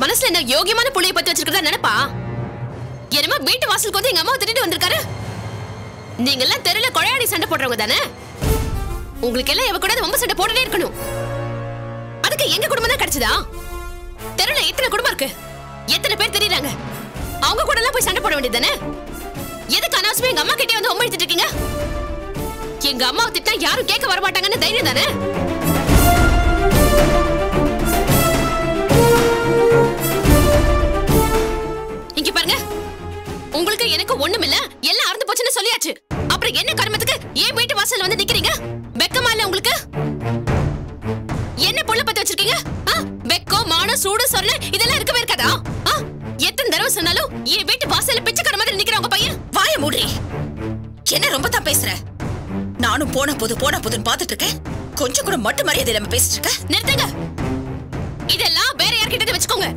மனசுல என்ன யோகியமான புள்ளைய பத்தி வச்சிருக்கதா நினைப்பா? என்னமா வீட்டு வாசலுக்கு வந்து எங்க அம்மாவை திட்டிட்டு வந்திருக்காரு. நீங்க எல்லாம் தெருல கொழையாடி சண்டை போடுறவங்க தானே? உங்களுக்கு எல்லாம் இவ கூட ரொம்ப சண்டை போட்டுட்டே இருக்கணும். அதுக்கு எங்க குடும்பம் தான் கிடைச்சதா? தெருல எத்தனை குடும்பம் இருக்கு, எத்தனை பேர் தெரியுறாங்க. அவங்க கூட எல்லாம் போய் சண்டை போட வேண்டியது தானே? எதுக்கு அனாவசியமா எங்க அம்மா கிட்டே வந்து ஒம்ம எடுத்துட்டு இருக்கீங்க? எங்க அம்மாவை திட்டா யாரும் கேட்க வர மாட்டாங்கன்னு தைரியம் தானே? இங்க பாருங்க, உங்களுக்கு எனக்கு ஒண்ணுமில்ல, எல்லாம் அறந்து போச்சுன்னு சொல்லியாச்சு. அப்புறம் என்ன கர்மத்துக்கு ஏன் வீட்டு வாசல்ல வந்து நிக்கிறீங்க? வெக்கமா இல்ல உங்களுக்கு? என்ன பொண்ணு பத்தி வச்சிருக்கீங்க? வெக்கம், மானம், சூடு, சொரணை இதெல்லாம் இருக்கவே இருக்காதா? எத்தனை தடவை சொன்னாலும் என் வீட்டு வாசல்ல பிச்சைக்கார மாதிரி நிக்கிற உங்க பையன். வாய மூடி. என்ன ரொம்ப தான் பேசுற? நானும் போன போதுன்னு பாத்துட்டு இருக்கேன். கொஞ்சம் கூட மட்டும் மரியாதை இல்லாம பேசிட்டு இருக்க. நிறுத்துங்க. இதெல்லாம் வேற யார்கிட்ட வச்சுக்கோங்க.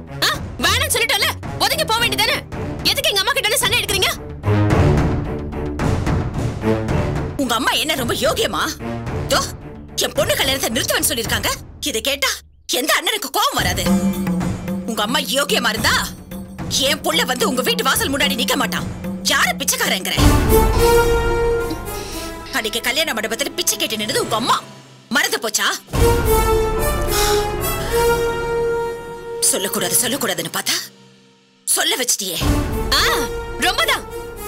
வேணாம்னு சொல்லிட்டோம்ல, ஒதுங்கி போக வேண்டியதானே? எதுக்கு எங்க அம்மா கிட்ட சண்டை எடுக்கிறீங்க? உங்க அம்மா என்ன ரொம்ப யோகியமா? தோ என் பொண்ணு கல்யாணத்தை நிறுத்துவேன்னு சொல்லிருக்காங்க. இதை கேட்டா எந்த அண்ணனுக்கு கோபம் வராது. உங்க அம்மா யோகியமா இருந்தா என் புள்ள வந்து உங்க வீட்டு வாசல் முன்னாடி நிக்க மாட்டான். யார பிச்சைக்காரங்கிற? அன்னைக்கு கல்யாண மண்டபத்துல பிச்சை கேட்டு நின்னது உங்க அம்மா. மறந்து போச்சா? சொல்லக்கூடாதுன்னு பார்த்தா சொல்ல வச்சிட்டியே. ரொம்பதான்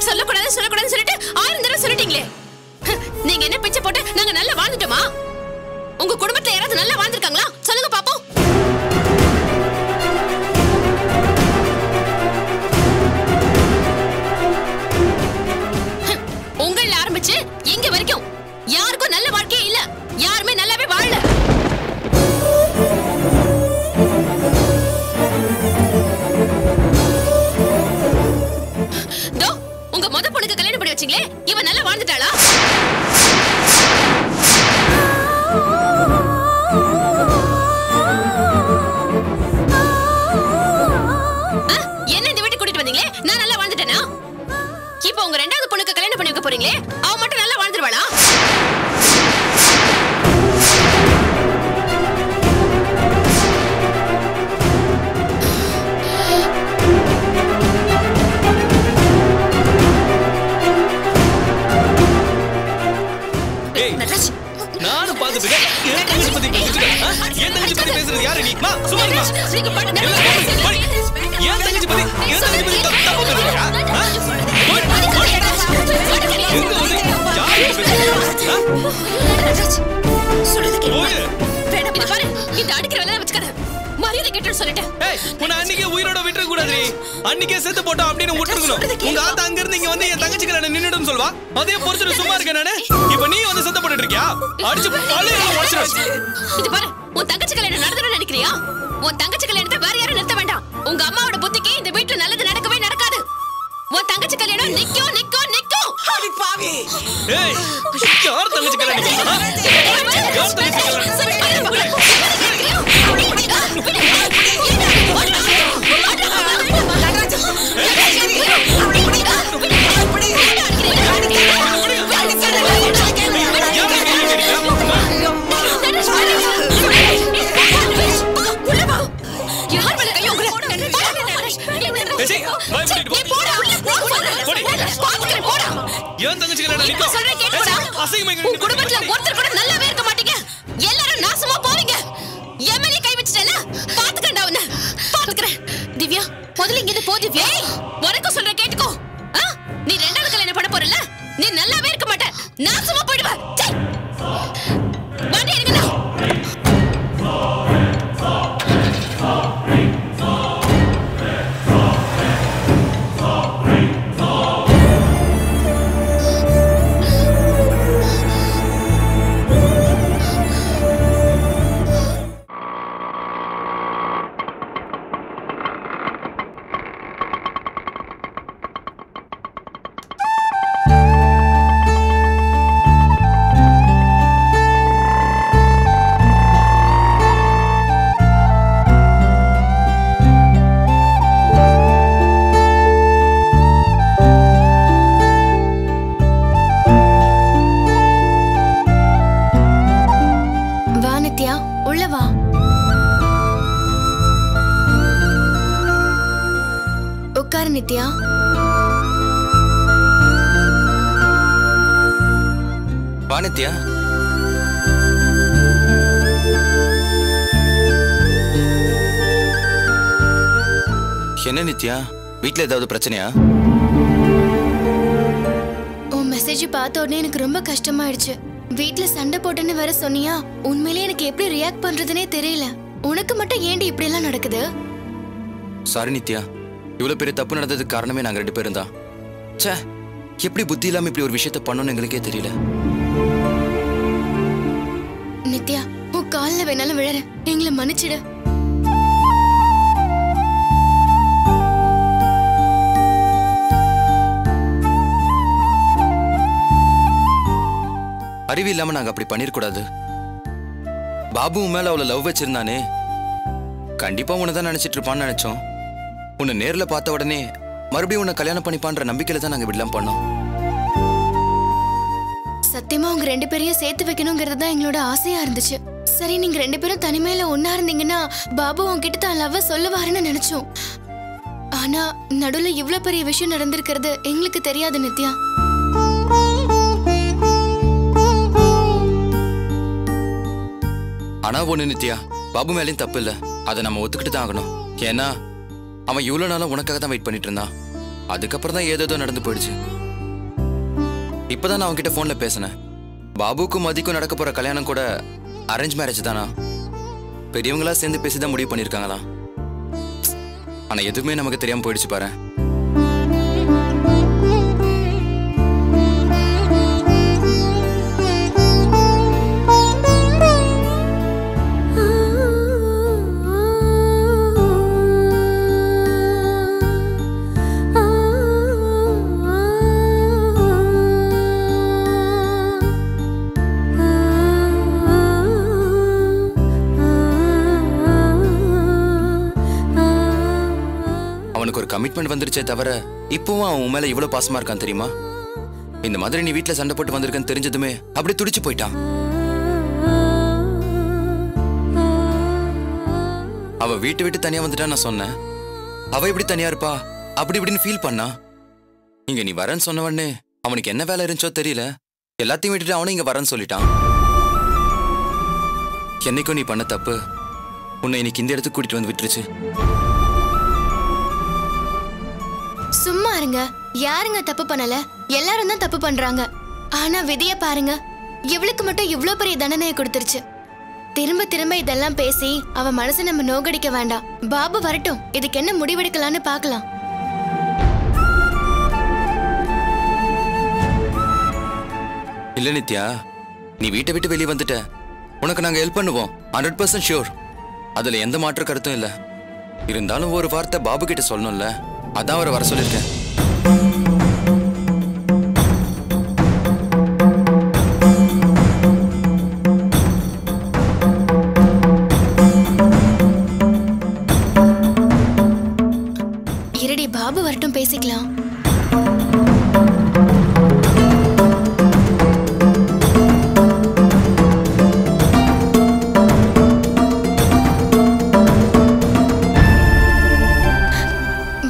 சொல்லக்கூடாதுன்னு சொல்லிட்டு 1000 தடவை சொல்லிட்டீங்களே. நீங்க என்ன பிச்சை போட்டு நாங்க நல்லா வாழ்ந்துட்டோமா? உங்க குடும்பத்துல யாராவது நல்லா வாழ்ந்திருக்காங்களா? சொல்லுங்க பாப்போம். உங்கள ஆரம்பிச்சு இங்க வரைக்கும் யாருக்கும் நல்ல வாழ்க்கையே இல்ல. யாருமே நல்லாவே வாழல. உங்க மொத பொண்ணுக்கு கல்யாணம் பண்ணி வச்சீங்களே, இவ நல்லா வாழ்ந்துட்டாளா? என்ன இந்த வீட்டுக்கு கூட்டிட்டு வந்தீங்களே, நான் நல்லா வாழ்ந்துட்டேனா? இப்போ உங்க ரெண்டாவது பொண்ணுக்கு கல்யாணம் பண்ணி வைக்க போறீங்களே, அவ மட்டும் நல்லா வாழ்ந்துருவாளா? நானும் பாத்துட்டு என் தங்கச்சி பத்தி பேசுறது யாரு நீ? சும்மா என் தங்கச்சி பத்தி தப்பு பேசுறியா? அன்னைக்கே உயிரோட விட்டுற கூடாது. அன்னைக்கே செத்து போட்டோம் அப்படின்னு விட்டுருக்கணும். உங்க ஆத்தா அங்க இருந்து இங்க வந்து என் தங்கச்சிக்கு நான் நின்னுடும் சொல்வா. அதே பொறுத்து சும்மா இருக்க நானு. இப்ப நீ வந்து சத்த போட்டுட்டு இருக்கியா? அடிச்சு இது பாரு, உன் தங்கச்சி கல்யாணம் நடந்துடும் நினைக்கிறியா? உன் தங்கச்சி கல்யாணத்தை வேற யாரும் நிறுத்த வேண்டாம். உங்க அம்மாவோட புத்திக்கு இந்த வீட்டுல நல்லது நடக்கவே நடக்காது. உன் தங்கச்சி கல்யாணம் நிக்கும். அடி பாவி. ஏய், யார் தங்கச்சி கல்யாணம்? யார் தங்கச்சி கல்யாணம்? குடும்பத்துல ஒருத்தர் கூட நல்லாவே இருக்க மாட்டீங்க. எல்லாரும் நாசமா போவீங்க. எம்எல்ஏ கை வச்சிட்டல, பாத்துக்கடா உன்னை. பாத்துக்கறேன். திவ்யா, முதல்ல இங்க இருந்து போ திவ்யா. உனக்கு சொல்ற கேட்டுக்கோ. நீ ரெண்டாவது கல்யாணம் பண்ண போறல, நீ நல்லாவே இருக்க மாட்ட. நாசமா போய்டுவ. வண்டி எடுங்கடா. நித்யா? என்ன நித்யா, வீட்ல ஏதாவது பிரச்சனையா? உன் மெசேஜ் பார்த்த உடனே எனக்கு ரொம்ப கஷ்டமாயிடுச்சு. வீட்ல சண்டை போட்டுன்னு வேற சொன்னியா? உண்மையிலேயே எனக்கு எப்படி ரியாக்ட் பண்றதுனே தெரியல. உனக்கு மட்டும் ஏன்டி இப்படி எல்லாம் நடக்குது? சாரி நித்யா, இவ்வளவு பெரிய தப்பு நடந்ததுக்கு காரணமே நாங்க 2 பேரும் தான். ச்சே, எப்படி புத்தி இல்லாம இப்படி ஒரு விஷயத்த பண்ணணும்னு எங்களுக்கே தெரியல. நித்யா, உன் கால்ல வேணாலும் விழறேன், எங்களை மன்னிச்சிடு. அறிவு இல்லாம நாங்க அப்படி பண்ணிருக்கூடாது. பாபு உன் மேல அவளை லவ் வச்சிருந்தானே, கண்டிப்பா உன்னதான் நினைச்சிட்டு இருப்பான்னு நினைச்சோம். உன்னை நேர்ல பார்த்த உடனே மறுபடியும் உன்னை கல்யாணம் பண்ணிப்பான்ற நம்பிக்கையில தான் நாங்க இப்படிலாம் பண்ணோம். சத்தியமா உங்க 2 பேரையும் சேர்த்து வைக்கணுங்கிறது தான் எங்களோட ஆசையா இருந்துச்சு. சரி, நீங்க 2 பேரும் தனிமையில ஒன்னா இருந்தீங்கன்னா பாபு உன்கிட்ட தான் லவ் சொல்லுவாருன்னு நினைச்சோம். ஆனா நடுவுல இவ்வளவு பெரிய விஷயம் நடந்திருக்கிறது எங்களுக்கு தெரியாது நித்யா. ஆனா ஒண்ணு நித்யா, பாபு மேலேயும் தப்பு இல்ல, அதை நம்ம ஒத்துக்கிட்டு தான் ஆகணும். ஏன்னா அவன் இவ்வளவு நாளா உனக்காக தான் வெயிட் பண்ணிட்டு இருந்தான். அதுக்கப்புறம் தான் ஏதோ நடந்து போயிடுச்சு. இப்பதான் நான் அவன்கிட்ட போன்ல பேசினேன். பாபுக்கும் மதிக்கும் நடக்க போற கல்யாணம் கூட அரேஞ்ச் மேரேஜ் தானா? பெரியவங்களா சேர்ந்து பேசிதான் முடிவு பண்ணிருக்காங்களா? ஆனா எதுவுமே நமக்கு தெரியாம போயிடுச்சு பாரு. கமிட்மெண்ட் வந்துருச்சே தவிர இப்பவும் அவன் மேல இவ்வளவு பாசமா இருக்கான் தெரியுமா? இந்த மாதிரி நீ வீட்டுல சண்டை போட்டு வந்திருக்கன்னு தெரிஞ்சதுமே அப்படி துடிச்சு போயிட்டான். அவ வீட்டு விட்டு தனியா வந்துட்டா நான் சொன்னேன். அவ எப்படி தனியா இருப்பா அப்படி இப்படின்னு ஃபீல் பண்ணா. இங்க நீ வரேன்னு சொன்ன உடனே அவனுக்கு என்ன வேலை இருந்துச்சோ தெரியல, எல்லாத்தையும் விட்டுட்டு அவனும் இங்க வரேன்னு சொல்லிட்டான். என்னைக்கும் நீ பண்ண தப்பு உன்னை இன்னைக்கு இந்த இடத்துக்கு கூட்டிட்டு வந்து விட்டுருச்சு. சும்மா இருங்க, யாருங்க தப்பு பண்ணல? எல்லாரும் தான் தப்பு பண்றாங்க. ஆனா விதிய பாருங்க, இவளுக்கு மட்டும் இவ்ளோ பெரிய தண்டனையை கொடுத்துருச்சு. திரும்ப திரும்ப இதெல்லாம் பேசி அவ மனசை நம்ம நோகடிக்க வேண்டாம். பாபு வரட்டும், இதுக்கு என்ன முடிவெடுக்கலான்னு பார்க்கலாம். இல்ல நித்யா, நீ வீட்டை விட்டு வெளியே வந்துட்ட, உனக்கு நாங்க ஹெல்ப் பண்ணுவோம் 100% ஷூர். அதுல எந்த மாற்று கருத்தும் இல்ல. இருந்தாலும் ஒரு வார்த்தை பாபு கிட்ட சொல்லணும்ல, அதான் அவரை வர சொல்லிருக்கேன். இருடி, பாபு வரட்டும், பேசிக்கலாம்.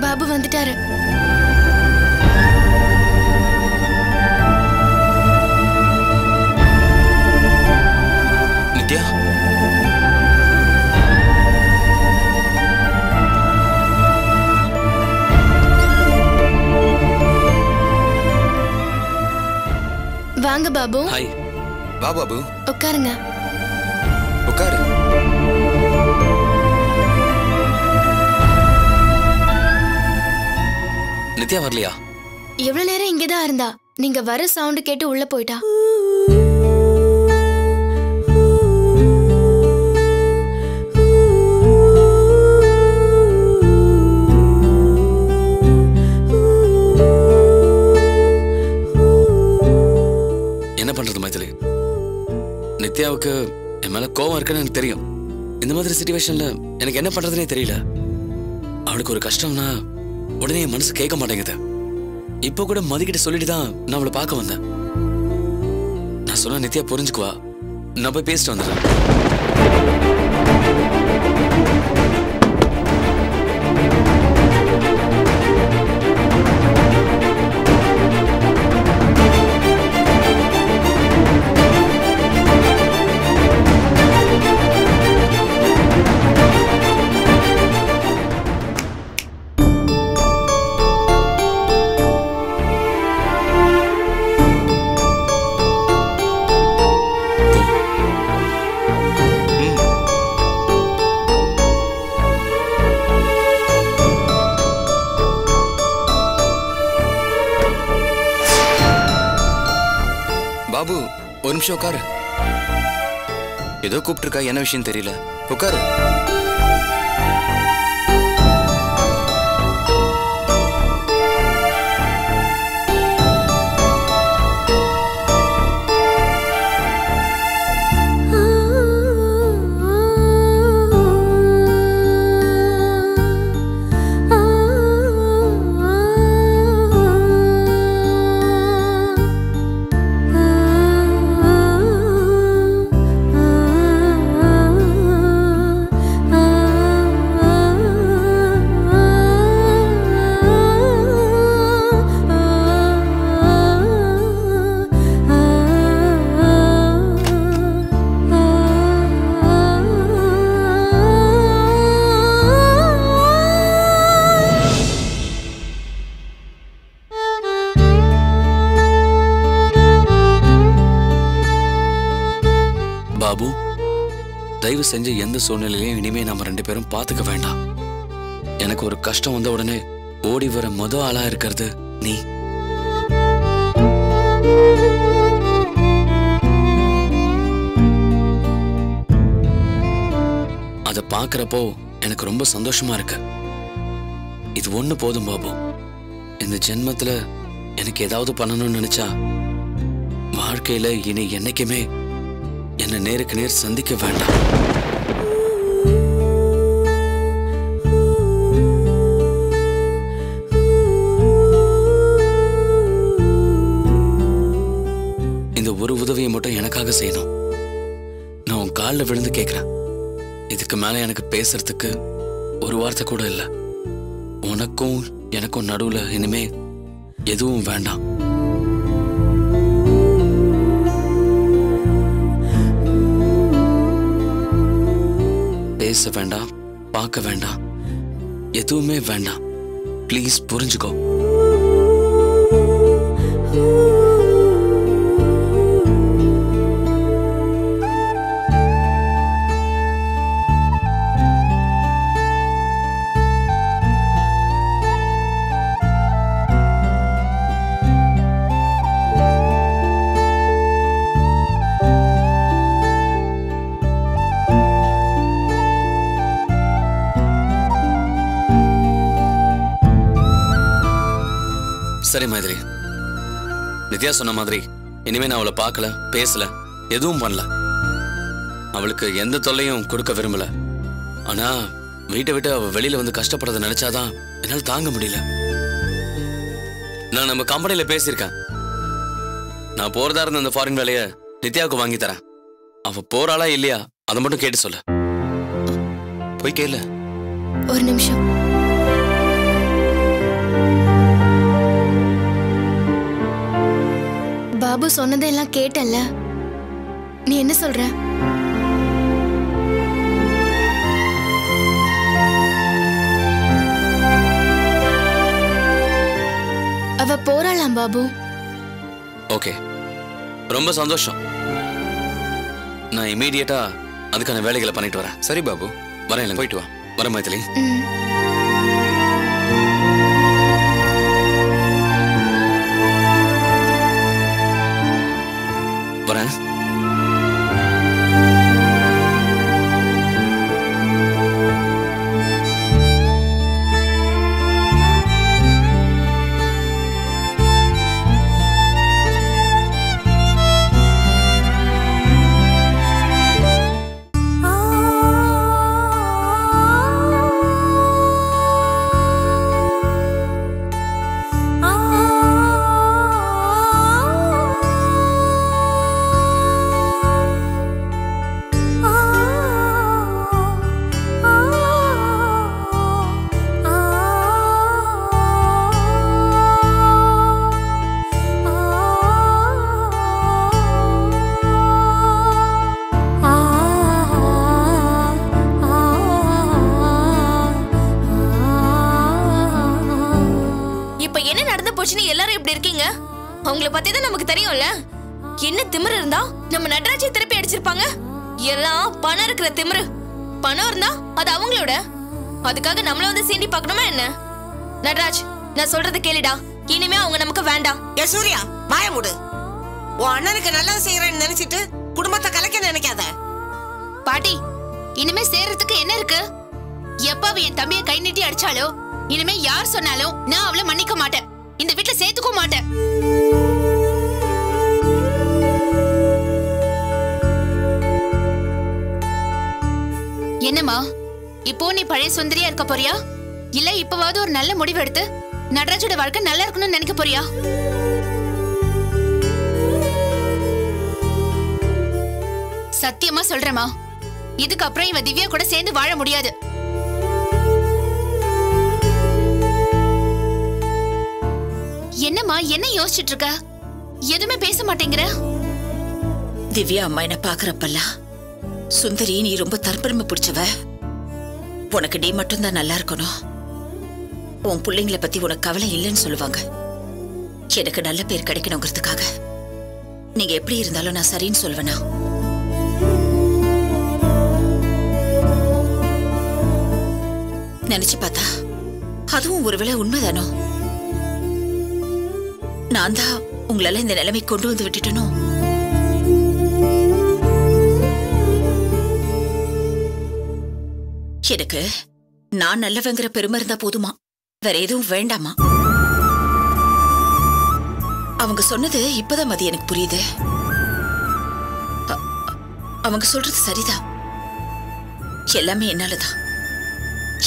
பாபு வந்துட்டாரு. நித்யா, வாங்க பாபு. ஹாய். வா பாபு, உட்காருங்க. உட்காரு. நித்யா வரலையா? எவ்வளவு நேரம் இங்கதான் இருந்தா. நீங்க வர சவுண்ட் கேட்டு உள்ள போயிட்டா. என்ன பண்றது மைதிலி? நித்யாவுக்கு என் மேல கோவம் இருக்குன்னு எனக்கு தெரியும். இந்த மாதிரி சிச்சுவேஷன்ல எனக்கு என்ன பண்றதுனே தெரியல. அவளுக்கு ஒரு கஷ்டம்னா உடனே என் மனசு கேட்க மாட்டேங்குது. இப்போ கூட மதிக்கிட்ட சொல்லிட்டு தான் நான் அவளை பார்க்க வந்தேன். நான் சொன்ன நித்யா புரிஞ்சுக்குவா. நான் போய் பேசிட்டு வந்துடுறேன். பாபு ஒரு நிமிஷம் உட்காரு. ஏதோ கூப்பிட்டுருக்கா, என்ன விஷயம் தெரியல. உட்காரு. பாபு, தயவு செஞ்சு எந்த சூழ்நிலையிலையும் இனிமே நம்ம 2 பேரும் பாத்துக்க வேண்டாம். எனக்கு ஒரு கஷ்டம் வந்த உடனே ஓடி வர ஆளா இருக்கிறது நீ. அத பாக்குறப்போ எனக்கு ரொம்ப சந்தோஷமா இருக்கு. இது ஒண்ணு போதும் பாபு. இந்த ஜென்மத்துல எனக்கு ஏதாவது பண்ணணும்னு நினைச்சா வாழ்க்கையில இனி என்னைக்குமே என்ன நேருக்கு நேர் சந்திக்க வேண்டாம். இந்த ஒரு உதவியை மட்டும் எனக்காக செய்யணும். நான் உன் காலில் விழுந்து கேட்கிறேன். இதுக்கு மேல எனக்கு பேசுறதுக்கு ஒரு வார்த்தை கூட இல்லை. உனக்கும் எனக்கும் நடுவுல இனிமே எதுவும் வேண்டாம். பேச வேண்டாம், பார்க்க வேண்டாம், எதுவுமே வேண்டாம். ப்ளீஸ் புரிஞ்சுக்கோ. சரி மைதிலி, நித்யா சொன்ன மாதிரி இனிமே நான் அவளை பார்க்கல, பேசல, எதுவும் பண்ணல. அவளுக்கு எந்த தொல்லையும் கொடுக்க விரும்பல. ஆனா வீட்டை விட்டு அவ வெளியில வந்து கஷ்டப்படுறத நினைச்சாதான் என்னால தாங்க முடியல. நான் நம்ம கம்பெனில பேசியிருக்கேன். நான் போறதா இருந்த அந்த ஃபாரின் வேலைய நித்யாவுக்கு வாங்கி தரேன். அவ போறாளா இல்லையா அதை மட்டும் கேட்டு சொல்ல. போய் கேளு. ஒரு நிமிஷம். பாபு சொன்னதெல்லாம் கேட்டல்ல, நீ என்ன சொல்ற? அவ போறாளாம் பாபு. ஓகே, ரொம்ப சந்தோஷம். நான் இமீடியட்டா அதுக்கான வேலைகளை பண்ணிட்டு வரேன். சரி பாபு, வரேன். இல்லை, போயிட்டு வா. வரேன் மைதிலி. வரேன். எல்லாரும் இப்படி இருக்கீங்க. அவங்கள பத்தி தான் நமக்கு தெரியும்ல. என்ன திமிரு இருந்தா நம்ம நடராஜை திருப்பி அடிச்சிருப்பாங்க. எல்லாம் பணம் இருக்கிற திமிரு. பணம் இருந்தா அது அவங்களோட. அதுக்காக நம்மள வந்து சீண்டி பார்க்கணுமா என்ன? நடராஜ், நான் சொல்றது கேளுடா. இனிமே அவங்க நமக்கு வேண்டாம். ஏ சூர்யா, வாய மூடு. உன் அண்ணனுக்கு நல்லது செய்யறேன்னு நினைச்சிட்டு குடும்பத்தை கலைக்க நினைக்காத. பாட்டி, இனிமே சேர்றதுக்கு என்ன இருக்கு? எப்ப அவ என் தம்பிய கை நீட்டி அடிச்சாலோ, இனிமே யார் சொன்னாலும் நான் அவளை மன்னிக்க மாட்டேன். இந்த வீட்டுல சேர்த்துக்க மாட்டேன். என்னம்மா, இப்போ நீ பழைய சுந்தரியா இருக்க போறியா? இல்ல இப்பவாவது ஒரு நல்ல முடிவு எடுத்து நடராஜோட வாழ்க்கை நல்லா இருக்கணும்னு நினைக்க போறியா? சத்தியமா சொல்றேமா, இதுக்கப்புறம் இவ திவ்யா கூட சேர்ந்து வாழ முடியாது. என்னம்மா, என்ன யோசிச்சுட்டு இருக்க? எதுவுமே பேச மாட்டேங்கிற? திவ்யா அம்மா என்ன பாக்குறப்பெல்லாம், சுந்தரி நீ ரொம்ப தற்பெருமை பிடிச்சவ, உனக்கு நீ மட்டும்தான் நல்லா இருக்கணும், உன் பிள்ளைங்களை பத்தி உனக்கு கவலை இல்லைன்னு சொல்லுவாங்க. எனக்கு நல்ல பேர் கிடைக்கணுங்கிறதுக்காக நீங்க எப்படி இருந்தாலும் நான் சரின்னு சொல்வேனா? நினைச்சு பார்த்தா அதுவும் ஒருவேளை உண்மைதானோ? நான் தான் உங்களால இந்த நிலைமை கொண்டு வந்து விட்டுட்டனோ? எனக்கு நான் நல்லவங்கிற பெருமை இருந்தா போதுமா, வேற எதுவும் வேண்டாமா? அவங்க சொன்னது இப்பதான் மதி எனக்கு புரியுது. அவங்க சொல்றது சரிதான். எல்லாமே என்னாலதான்,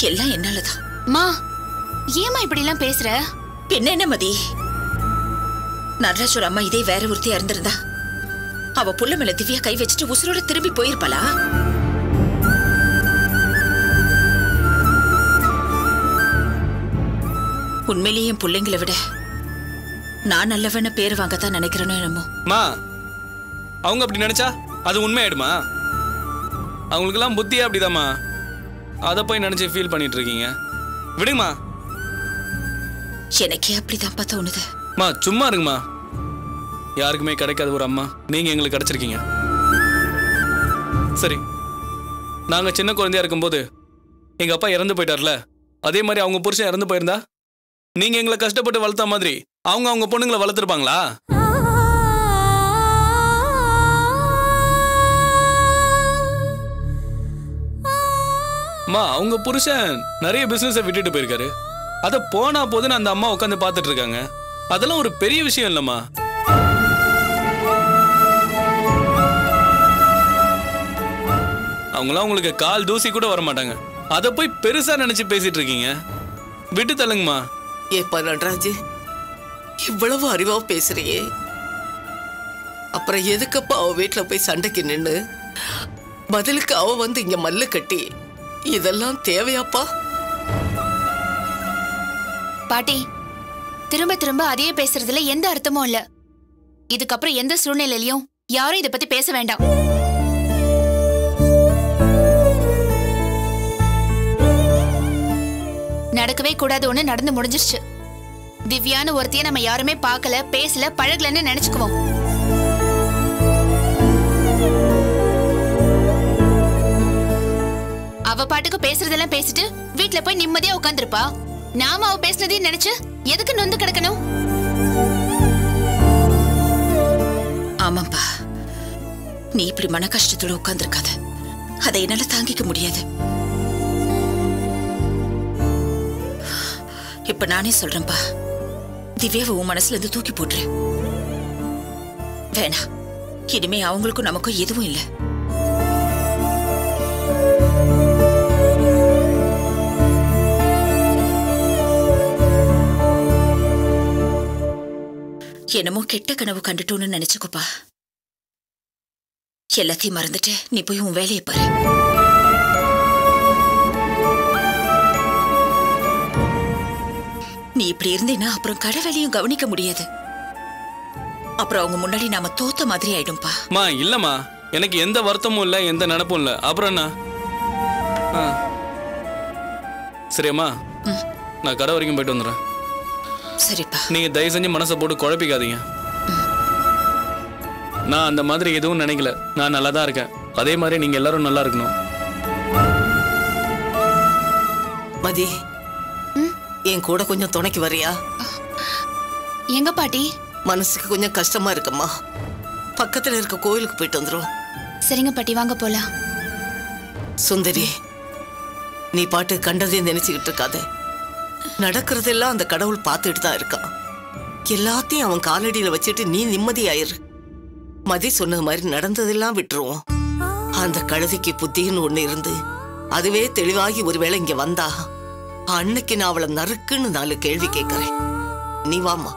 எல்லாம் என்னாலதான். மா, ஏமா இப்படி எல்லாம் பேசுற? பின்ன என்ன மதி, நடராஜோட அம்மா இதே வேற ஒருத்தியா இருந்திருந்தா அவ புள்ள மேல திவ்யா கை வச்சுட்டு உசுரோட திரும்பி போயிருப்பாளா? உண்மையிலேயே என் பிள்ளைங்களை விட நான் நல்லவன பேர் வாங்கத்தான் நினைக்கிறேனோ என்னமோ. மா, அவங்க அப்படி நினைச்சா அது உண்மையாயிடுமா? அவங்களுக்கெல்லாம் புத்தியே அப்படிதாம்மா. அதை போய் நினைச்சு ஃபீல் பண்ணிட்டு இருக்கீங்க. விடுங்கம்மா. எனக்கே அப்படிதான்ப்பா தோணுது. மா சும்மா இருங்கம்மா. யாருக்குமே கிடைக்காத ஒரு அம்மா நீங்க எங்களுக்கு கிடைச்சிருக்கீங்க. சரி, நாங்க சின்ன குழந்தையா இருக்கும்போது எங்க அப்பா இறந்து போயிட்டார்ல, அதே மாதிரி அவங்க புருஷன் இறந்து போயிருந்தா நீங்க எங்களை கஷ்டப்பட்டு வளர்த்த மாதிரி அவங்க பொண்ணுங்களை வளர்த்துருப்பாங்களா? அம்மா, அவங்க புருஷன் நிறைய பிசினஸை விட்டுட்டு போயிருக்காரு. அத போனா போதுன்னு அந்த அம்மா உட்காந்து பார்த்துட்டு இருக்காங்க. அதெல்லாம் ஒரு பெரிய விஷயம் இல்லம்மா. அவங்களாம் உங்களுக்கு கால் தூசி கூட வர மாட்டாங்க. அதை போய் பெருசா நினைச்சு பேசிட்டு இருக்கீங்க. விட்டு தள்ளுங்கம்மா. ஏப்பா நடராஜ், இவ்வளவு அறிவா பேசுறியே, அப்புறம் எதுக்கப்பா அவ வீட்டுல போய் சண்டைக்கு நின்னு பதிலுக்கு அவ வந்து இங்க மல்லு கட்டி இதெல்லாம் தேவையாப்பா? பாட்டி, திரும்ப திரும்ப அதையே பேசுறதுல எந்த அர்த்தமும் இல்ல. இதுக்கப்புறம் எந்த சூழ்நிலையிலையும் யாரும் இதை பத்தி பேச வேண்டாம். நடக்கவே கூடாது ஒண்ணு நடந்து முடிஞ்சிருச்சு. திவ்யான்னு ஒருத்தைய நம்ம யாருமே பார்க்கல, பேசல, பழகலன்னு நினைச்சுக்குவோம். அவ பாட்டுக்கு பேசுறதெல்லாம் பேசிட்டு வீட்டுல போய் நிம்மதியா உட்காந்துருப்பா. நாம அவ பேசுனதையும் நினைச்சு எதுக்கு நொந்து கிடக்கணும்? ஆமாப்பா, நீ இப்படி மன கஷ்டத்தோட உட்கார்ந்துருக்காத. அதை என்னால தாங்கிக்க முடியாது. இப்ப நானே சொல்றேன்பா, திவ்யாவை உன் மனசுல இருந்து தூக்கி போட்டுரு. வேணா, இனிமே அவங்களுக்கும் நமக்கும் எதுவும் இல்லை. என்னமோ கெட்ட கனவு கண்டுட்டோன்னு நினைச்சுக்கோப்பா. எல்லாத்தையும் மறந்துட்டு நீ போய் உன் வேலையை பாரு. நீ இப்படி இருந்தேன்னா அப்புறம் கடை வேலையும் கவனிக்க முடியாது. அப்புறம் அவங்க முன்னாடி நாம தோத்த மாதிரி ஆயிடும்பா. மா இல்லம்மா, எனக்கு எந்த வருத்தமும் இல்ல, எந்த நினைப்பும் இல்ல. அப்புறம் என்ன? சரியாம்மா, நான் கடை வரைக்கும் போயிட்டு வந்துடுறேன். சரிப்பா. நீங்க தயவு செஞ்சு மனசை போட்டு குழப்பிக்காதீங்க. நான் அந்த மாதிரி எதுவும் நினைக்கல. நான் நல்லா தான் இருக்கேன். அதே மாதிரி நீங்க எல்லாரும் நல்லா இருக்கணும். மதி, என் கூட கொஞ்சம் துணைக்கு வரியா? எங்க பாட்டி? மனசுக்கு கொஞ்சம் கஷ்டமா இருக்குமா. பக்கத்துல இருக்க கோயிலுக்கு போயிட்டு வந்துரும். சரிங்க பாட்டி, வாங்க போலாம். சுந்தரி, நீ பாட்டு கண்டதே நினைச்சுக்கிட்டு இருக்காத. நடக்கிறதெல்லாம் அந்த கடவுள் பார்த்துட்டு தான் இருக்கான். எல்லாத்தையும் அவன் காலடியில வச்சுட்டு நீ நிம்மதியாயிரு. மதி சொன்ன மாதிரி நடந்ததெல்லாம் விட்டுருவோம். அந்த கழுதைக்கு புத்தின்னு ஒண்ணு இருந்து அதுவே தெளிவாகி ஒருவேளை இங்க வந்தா அன்னைக்கு நான் அவளை நறுக்குன்னு 4 கேள்வி கேட்கிறேன். நீ வாமா.